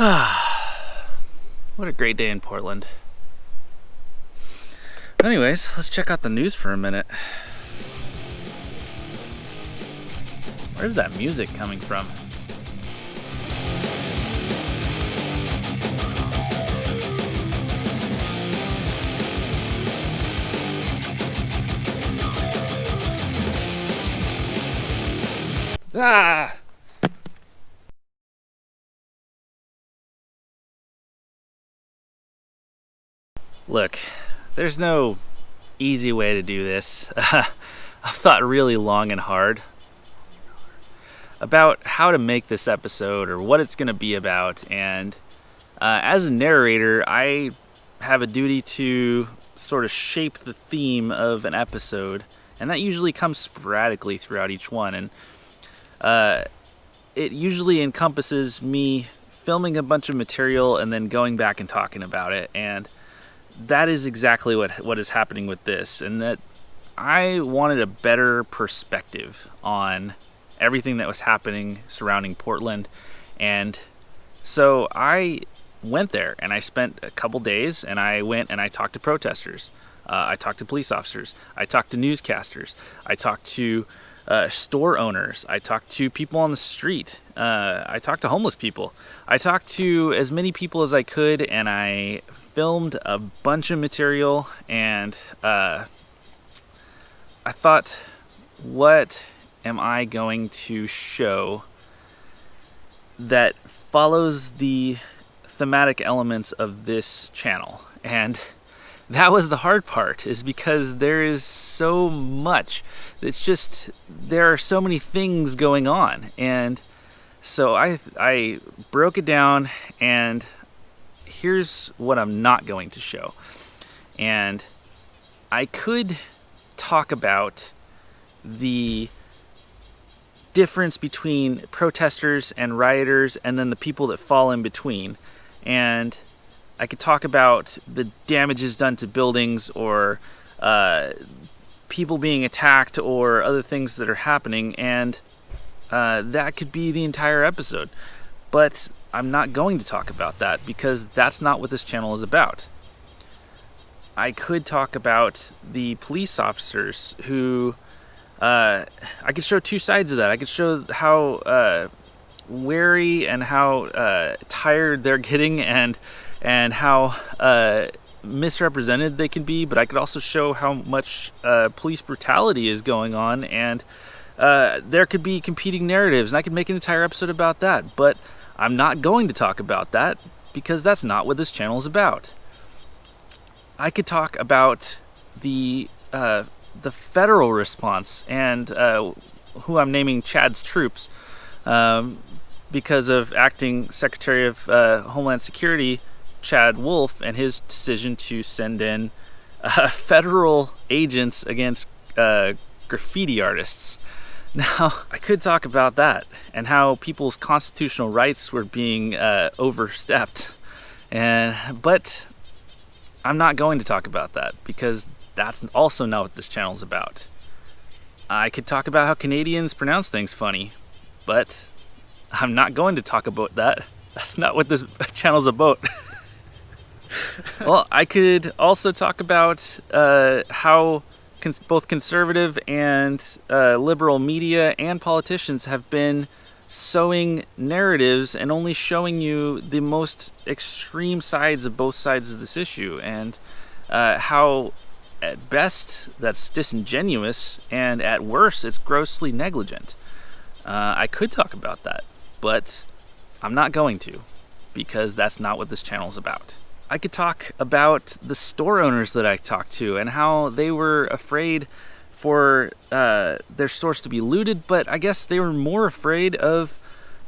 What a great day in Portland. Anyways, let's check out the news for a minute. Where's that music coming from? Ah! Look, there's no easy way to do this. I've thought really long and hard about how to make this episode or what it's going to be about, and as a narrator, I have a duty to sort of shape the theme of an episode, and that usually comes sporadically throughout each one, and it usually encompasses me filming a bunch of material and then going back and talking about it, and that is exactly what is happening with this, and that I wanted a better perspective on everything that was happening surrounding Portland. And so I went there and I spent a couple days, and I went and I talked to protesters. I talked to police officers. I talked to newscasters. I talked to store owners. I talked to people on the street. I talked to homeless people. I talked to as many people as I could, and I filmed a bunch of material, and I thought, what am I going to show that follows the thematic elements of this channel? And that was the hard part, is because there is so much. It's just, there are so many things going on. And so I broke it down, and here's what I'm not going to show. And I could talk about the difference between protesters and rioters, and then the people that fall in between. And I could talk about the damages done to buildings, or people being attacked, or other things that are happening, and that could be the entire episode. But I'm not going to talk about that, because that's not what this channel is about. I could talk about the police officers who, I could show two sides of that. I could show how wary and how tired they're getting, and how misrepresented they can be, but I could also show how much police brutality is going on, and there could be competing narratives, and I could make an entire episode about that, but I'm not going to talk about that, because that's not what this channel is about. I could talk about the federal response, and who I'm naming Chad's troops, because of Acting Secretary of Homeland Security Chad Wolf and his decision to send in federal agents against graffiti artists. Now, I could talk about that, and how people's constitutional rights were being overstepped, but I'm not going to talk about that, because that's also not what this channel is about. I could talk about how Canadians pronounce things funny, but I'm not going to talk about that. That's not what this channel's about. Well, I could also talk about how both conservative and liberal media and politicians have been sowing narratives and only showing you the most extreme sides of both sides of this issue, and how at best that's disingenuous, and at worst it's grossly negligent. I could talk about that, but I'm not going to, because that's not what this channel is about. I could talk about the store owners that I talked to, and how they were afraid for their stores to be looted, but I guess they were more afraid of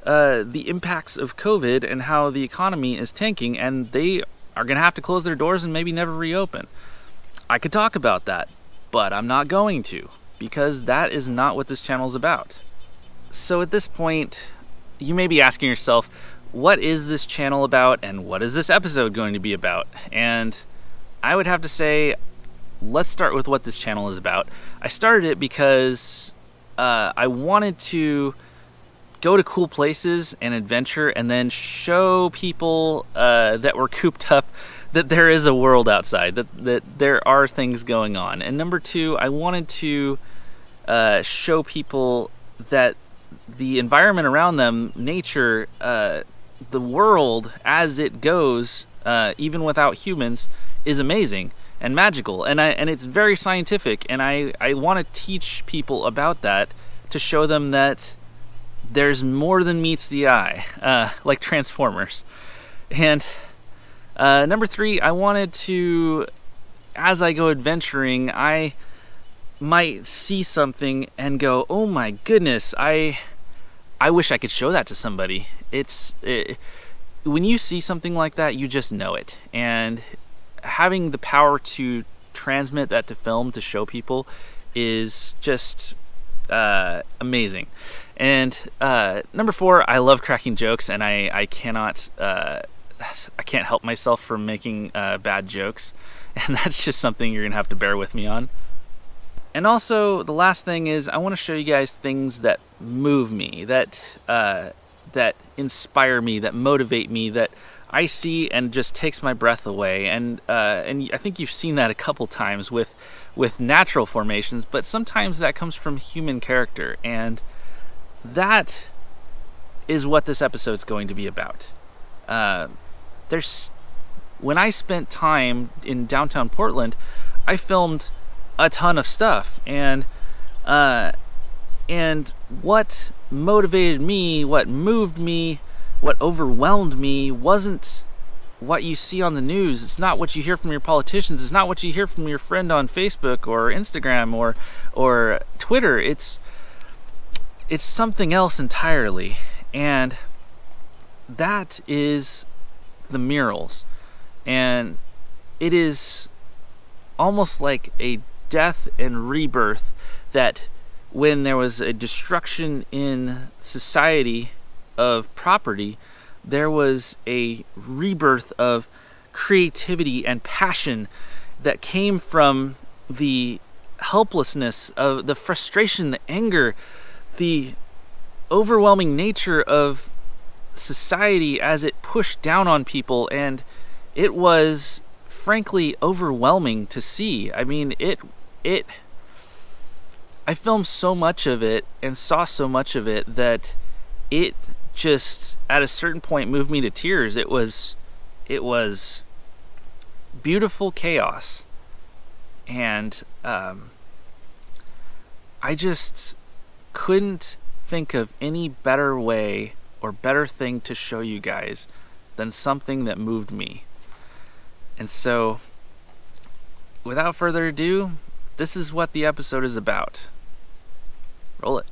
the impacts of COVID and how the economy is tanking, and they are going to have to close their doors and maybe never reopen. I could talk about that, but I'm not going to, because that is not what this channel is about. So at this point, you may be asking yourself, what is this channel about, and what is this episode going to be about? And I would have to say, let's start with what this channel is about. I started it because I wanted to go to cool places and adventure, and then show people that were cooped up that there is a world outside, that there are things going on. And number two, I wanted to show people that the environment around them, nature, the world as it goes, even without humans, is amazing and magical, and it's very scientific, and I want to teach people about that, to show them that there's more than meets the eye, like Transformers. And number three, I wanted to, as I go adventuring, I might see something and go, oh my goodness, I wish I could show that to somebody. When you see something like that, you just know it. And having the power to transmit that to film, to show people, is just amazing. And number four, I love cracking jokes, and I can't help myself from making bad jokes. And that's just something you're going to have to bear with me on. And also, the last thing is, I want to show you guys things that move me, that inspire me, that motivate me, that I see and just takes my breath away. And I think you've seen that a couple times with natural formations, but sometimes that comes from human character, and that is what this episode's going to be about. When I spent time in downtown Portland, I filmed a ton of stuff, and what motivated me, what moved me, what overwhelmed me wasn't what you see on the news. It's not what you hear from your politicians. It's not what you hear from your friend on Facebook or Instagram or Twitter. It's something else entirely, and that is the murals. And it is almost like a death and rebirth, that when there was a destruction in society of property, there was a rebirth of creativity and passion that came from the helplessness, of the frustration, the anger, the overwhelming nature of society as it pushed down on people. And it was frankly overwhelming to see. I mean, I filmed so much of it and saw so much of it that it just at a certain point moved me to tears. It was beautiful chaos, and I just couldn't think of any better way or better thing to show you guys than something that moved me. And so, without further ado, this is what the episode is about. Roll it.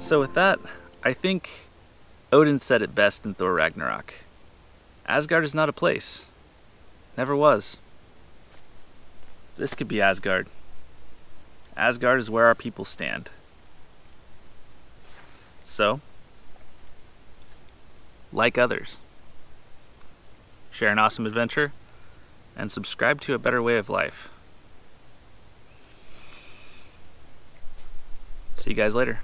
So with that, I think Odin said it best in Thor Ragnarok. Asgard is not a place. Never was. This could be Asgard. Asgard is where our people stand. So, like others, share an awesome adventure, and subscribe to a better way of life. See you guys later.